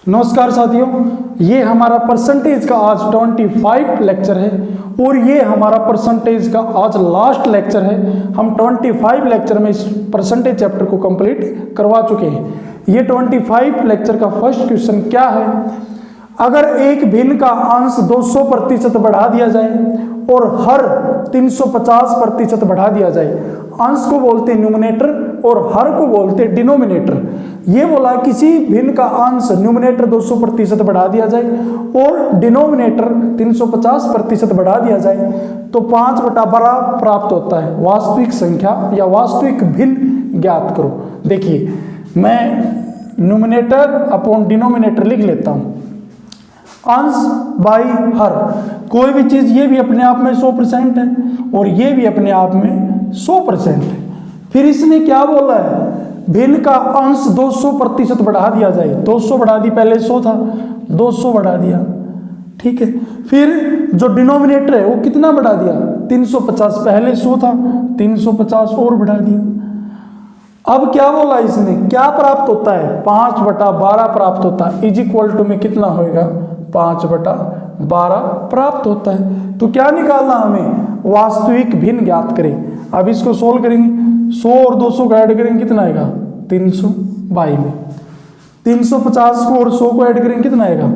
नमस्कार साथियों, ये हमारा परसेंटेज का आज 25 लेक्चर है और ये हमारा परसेंटेज का आज लास्ट लेक्चर है। हम 25 लेक्चर में इस परसेंटेज चैप्टर को कंप्लीट करवा चुके हैं। ये 25 लेक्चर का फर्स्ट क्वेश्चन क्या है, अगर एक भिन्न का अंश 200% बढ़ा दिया जाए और हर 350% बढ़ा दिया जाए, अंश को बोलते हैं न्यूमरेटर और हर को बोलते हैं डिनोमिनेटर। ये बोला किसी भिन्न का अंश न्यूमरेटर 200% बढ़ा दिया जाए और डिनोमिनेटर 350% बढ़ा दिया जाए तो 5/12 प्राप्त होता है। वास्तविक संख्या या वास्तविक भिन्न ज्ञात करो। देखिए, मैं न्यूमरेटर अपॉन डिनोमिनेटर लिख लेता हूं। अंश बाई हर, कोई भी चीज ये भी अपने आप में 100% है और ये भी अपने आप में 100% है। फिर इसने क्या बोला है, भिन्न का अंश 200% बढ़ा दिया जाए। 200 बढ़ा दी, पहले 100 था, 200 बढ़ा दिया, ठीक है। फिर जो डिनोमिनेटर है वो कितना बढ़ा दिया, 350, पहले 100 था, 350 और बढ़ा दिया। अब क्या बोला इसने, क्या प्राप्त होता है, 5/12 प्राप्त होता है। इज इक्वल टू में कितना होएगा, 5/12 प्राप्त होता है। तो क्या निकालना हमें, वास्तविक भिन्न ज्ञात करें। अब इसको सोल्व करेंगे, 100 और 200 का ऐड करेंगे, कितना आएगा 322 में। 350 को और 100 को ऐड करेंगे, कितना आएगा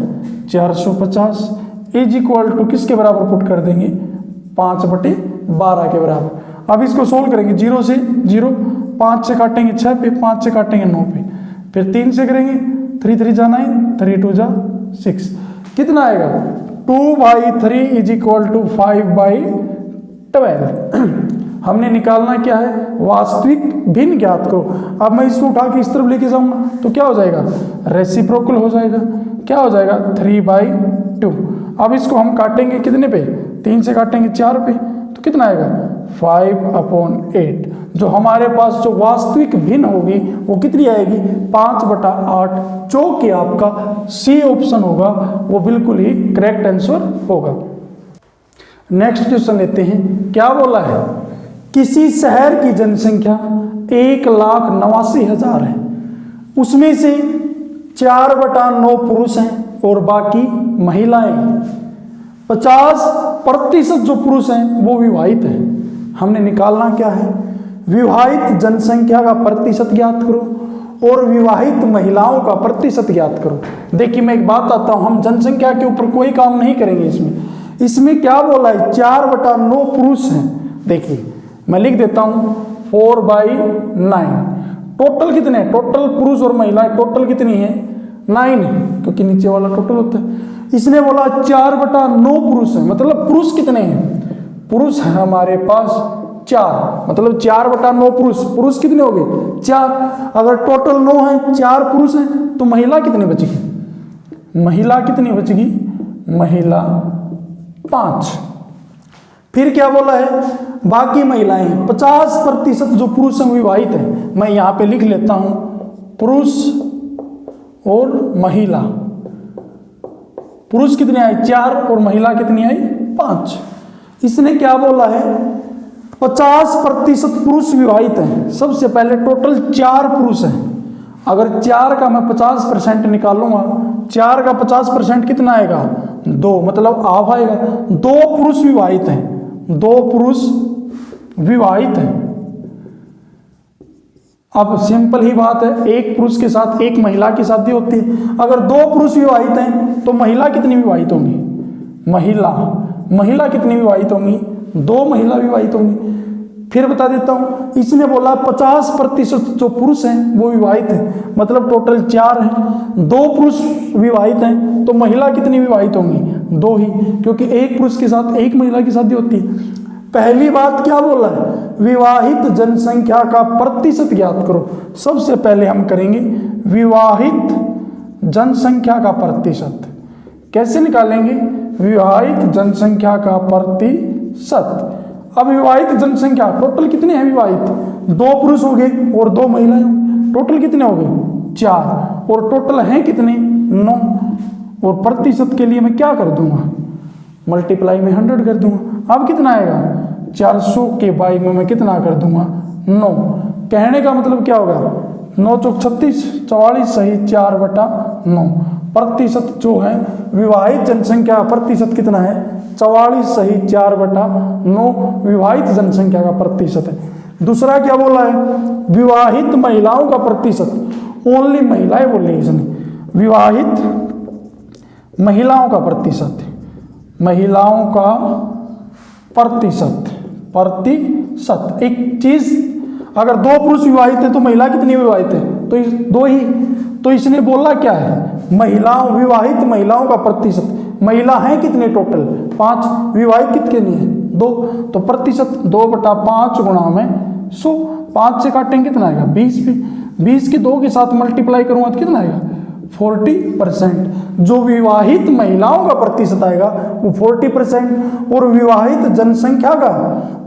450। इज इक्वल टू किसके बराबर पुट कर देंगे, 5/12 के बराबर। अब इसको सोल्व करेंगे, 0 से 0, 5 से काटेंगे 6 पे, 5 से काटेंगे 9 पे, फिर 3 से करेंगे, 3 3 जा 9, 3 2 जा 6, कितना आएगा 2/3 इज इक्वल टू 5/12। हमने निकालना क्या है, वास्तविक भिन्न ज्ञात करो। अब मैं इसको उठा के इस तरफ लेके जाऊंगा तो क्या हो जाएगा, रेसिप्रोकल हो जाएगा। क्या हो जाएगा 3/2। अब इसको हम काटेंगे कितने पे, 3 से काटेंगे 4 पे, तो कितना आएगा 5/8। जो हमारे पास जो वास्तविक भिन्न होगी वो कितनी आएगी, 5/8, जो कि आपका सी ऑप्शन होगा, वो बिल्कुल ही करेक्ट आंसर होगा। नेक्स्ट क्वेश्चन लेते हैं। क्या बोला है, किसी शहर की जनसंख्या 1,89,000 है, उसमें से 4/9 पुरुष हैं और बाकी महिलाएं। 50% जो पुरुष हैं वो विवाहित हैं। हमने निकालना क्या है, विवाहित जनसंख्या का प्रतिशत ज्ञात करो और विवाहित महिलाओं का प्रतिशत ज्ञात करो। देखिए, मैं एक बात आता हूं, हम जनसंख्या के ऊपर कोई काम नहीं करेंगे। इसमें क्या बोला है, 4/9 पुरुष हैं। देखिए, मैं लिख देता हूं 4/9। टोटल कितने हैं, टोटल पुरुष और महिलाएं टोटल कितनी है, 9 है, क्योंकि नीचे वाला टोटल होता है। इसने बोला 4/9 पुरुष है, मतलब पुरुष कितने हैं, पुरुष है हमारे पास 4, मतलब 4/9 पुरुष। पुरुष कितने हो गए 4। अगर टोटल 9 है, 4 पुरुष हैं, तो महिला कितनी बचेगी, महिला कितनी बचेगी, महिला 5। फिर क्या बोला है, बाकी महिलाएं 50% जो पुरुष हैं विवाहित हैं। मैं यहां पे लिख लेता हूं, पुरुष और महिला। पुरुष कितने आए 4 और महिला कितनी आई 5। इसने क्या बोला है, 50% पुरुष विवाहित हैं। सबसे पहले टोटल 4 पुरुष हैं। अगर 4 का मैं 50% निकालूंगा, 4 का 50% कितना आएगा 2, मतलब हाफ आएगा। 2 पुरुष विवाहित हैं, 2 पुरुष विवाहित हैं। अब सिंपल ही बात है, एक पुरुष के साथ एक महिला की शादी होती है। अगर 2 पुरुष विवाहित हैं तो महिला कितनी विवाहित होंगी, महिला कितनी विवाहित होंगी, 2 महिला विवाहित होंगी। फिर बता देता हूं, इसने बोला 50% जो पुरुष हैं वो विवाहित हैं, मतलब टोटल 4 हैं। 2 पुरुष विवाहित हैं तो महिला कितनी विवाहित होंगी, 2 ही, क्योंकि एक पुरुष के साथ एक महिला की शादी होती है। पहली बात क्या बोला है, विवाहित जनसंख्या का प्रतिशत ज्ञात करो। सबसे पहले हम करेंगे विवाहित जनसंख्या का प्रतिशत। कैसे निकालेंगे, विवाहित जनसंख्या का प्रतिशत। अब विवाहित जनसंख्या टोटल कितने हैं विवाहित, 2 पुरुष हो गए और 2 महिलाएं होंगी, टोटल कितने हो गए 4, और टोटल हैं कितने 9। और प्रतिशत के लिए मैं क्या कर दूंगा, मल्टीप्लाई में 100 कर दूंगा। अब कितना आएगा, 400 के बाई में मैं कितना कर दूंगा 9। कहने का मतलब क्या होगा, 9 चौक 36, 44 सही 4/9। प्रतिशत जो है विवाहित जनसंख्या का प्रतिशत कितना है? 44 सही 4/9 विवाहित जनसंख्या का प्रतिशत है। दूसरा क्या बोला है? विवाहित महिलाओं का प्रतिशत, ओनली महिलाएं बोल रही है इसने, विवाहित महिलाओं का प्रतिशत, महिलाओं का प्रतिशत, प्रतिशत। एक चीज, अगर 2 पुरुष विवाहित है तो महिला कितनी विवाहित है? तो 2 ही। तो इसने बोला क्या है? महिलाओं, विवाहित महिलाओं का प्रतिशत। महिला है कितने टोटल? 5, विवाहित कितने हैं? 2। तो प्रतिशत 2/5 गुणा में 100, 5 से काटेंगे कितना आएगा? 20 पे, 20 के 2 के साथ मल्टीप्लाई करूंगा तो कितना आएगा? 40%। जो विवाहित महिलाओं का प्रतिशत आएगा वो 40%, और विवाहित जनसंख्या का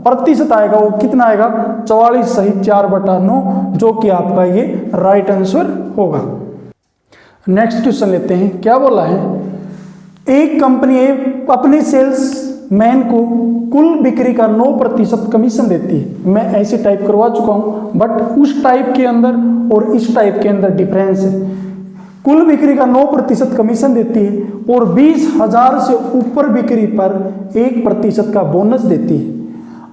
प्रतिशत आएगा वो कितना आएगा? 44 सही 4/9, जो कि आपका ये राइट आंसर होगा। नेक्स्ट क्वेश्चन लेते हैं। क्या बोला है? एक कंपनी अपने सेल्स मैन को कुल बिक्री का 9% कमीशन देती है। मैं ऐसे टाइप करवा चुका हूं, बट उस टाइप के अंदर और इस टाइप के अंदर डिफरेंस है। कुल बिक्री का 9% कमीशन देती है और 20,000 से ऊपर बिक्री पर 1% का बोनस देती है।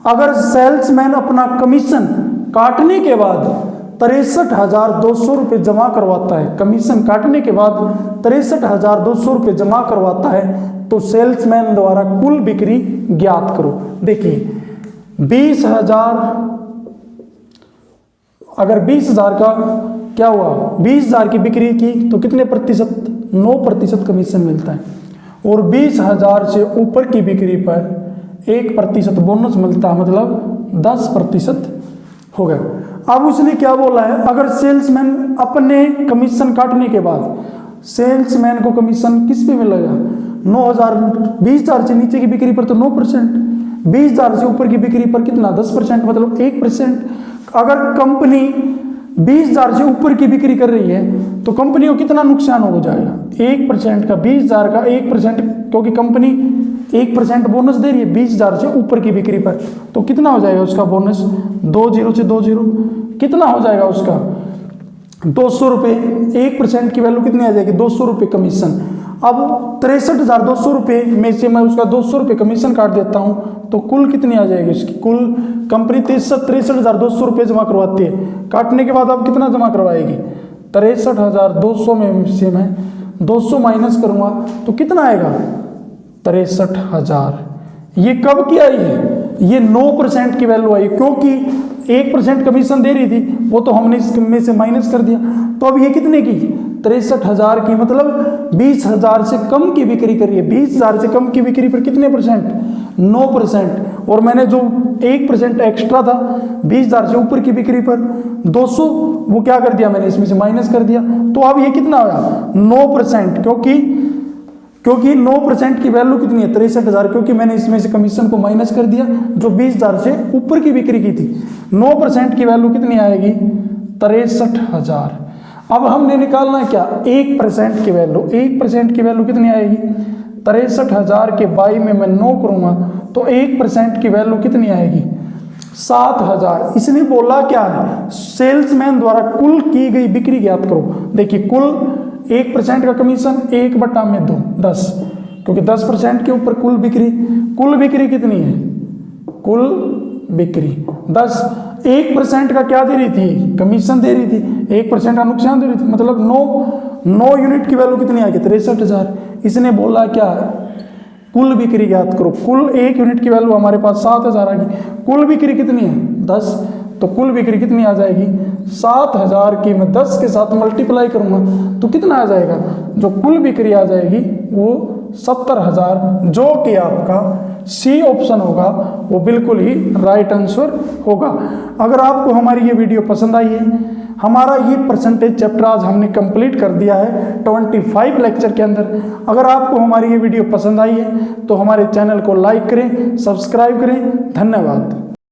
अगर सेल्समैन अपना कमीशन काटने के बाद 63,200 रुपये जमा करवाता है, कमीशन काटने के बाद 63,200 रुपये जमा करवाता है, तो सेल्समैन द्वारा कुल बिक्री ज्ञात करो। देखिए 20,000, अगर 20,000 का क्या हुआ, 20,000 की बिक्री की तो कितने प्रतिशत? 9% कमीशन मिलता है, और 20,000 से ऊपर की बिक्री पर 1% बोनस मिलता है, मतलब 10% हो गया। अब उसने क्या बोला है? अगर सेल्समैन अपने कमीशन काटने के बाद, सेल्समैन को कमीशन किस पे मिलेगा? 9,000, 20,000 से नीचे की बिक्री पर तो 9%, 20,000 से ऊपर की बिक्री पर कितना? 10%, मतलब 1%। अगर कंपनी 20,000 से ऊपर की बिक्री कर रही है तो कंपनी को कितना नुकसान हो जाएगा? 1% का, 20,000 का 1%, क्योंकि कंपनी 1% बोनस दे रही है 20,000 से ऊपर की बिक्री पर, तो कितना हो जाएगा उसका बोनस? 20 से 20 कितना हो जाएगा उसका? 200 रुपये। 1% की वैल्यू कितनी आ जाएगी? 200 रुपये कमीशन। अब 63,200 रुपये में से मैं उसका 200 रुपये कमीशन काट देता हूँ, तो कुल कितनी आ जाएगी उसकी? कुल कंपनी 63,200 रुपये जमा करवाती है, काटने के बाद अब कितना जमा करवाएगी? 63,200 में से मैं 200 माइनस करूँगा तो कितना आएगा? 63,000। ये कब की आई है? ये 9% की वैल्यू आई, क्योंकि 1% कमीशन दे रही थी, वो तो हमने इसमें से माइनस कर दिया। तो अब ये कितने की? 63,000 की, मतलब 20,000 से कम की बिक्री करी है। 20,000 से कम की बिक्री पर कितने %? 9%। और मैंने जो 1% एक्स्ट्रा था 20,000 से ऊपर की बिक्री पर 200, वो क्या कर दिया मैंने? इसमें से माइनस कर दिया। तो अब ये कितना होगा? 9%, क्योंकि 9% की वैल्यू कितनी है? 63,000, क्योंकि मैंने इसमें से कमीशन को माइनस कर दिया जो 20,000 से ऊपर की बिक्री की थी। 9% की वैल्यू कितनी आएगी? 63,000। अब हमने निकालना है क्या? 1% की वैल्यू। 1% की वैल्यू कितनी आएगी? 63,000 के बाई में मैं 9 करूंगा तो 1% की वैल्यू कितनी आएगी? 7,000। इसने बोला क्या है? सेल्समैन द्वारा कुल की गई बिक्री ज्ञात करो। देखिए कुल 1% का कमीशन 1/2 10, क्योंकि 10% के ऊपर कुल बिक्री कितनी है? कुल बिक्री 10, 1% का क्या दे रही थी? कमीशन दे रही थी, 1% का नुकसान दे रही थी, मतलब 9 यूनिट की वैल्यू कितनी आएगी? 63,000। इसने बोला क्या है? कुल बिक्री ज्ञात करो। कुल 1 यूनिट की वैल्यू हमारे पास 7,000 आ गई, कुल बिक्री कितनी है? 10, तो कुल बिक्री कितनी आ जाएगी? 7,000 की मैं 10 के साथ मल्टीप्लाई करूंगा तो कितना आ जाएगा? जो कुल बिक्री आ जाएगी वो 70,000, जो कि आपका सी ऑप्शन होगा, वो बिल्कुल ही राइट आंसर होगा। अगर आपको हमारी ये वीडियो पसंद आई है, हमारा ये परसेंटेज चैप्टर आज हमने कंप्लीट कर दिया है 25 लेक्चर के अंदर। अगर आपको हमारी ये वीडियो पसंद आई है तो हमारे चैनल को लाइक करें, सब्सक्राइब करें। धन्यवाद।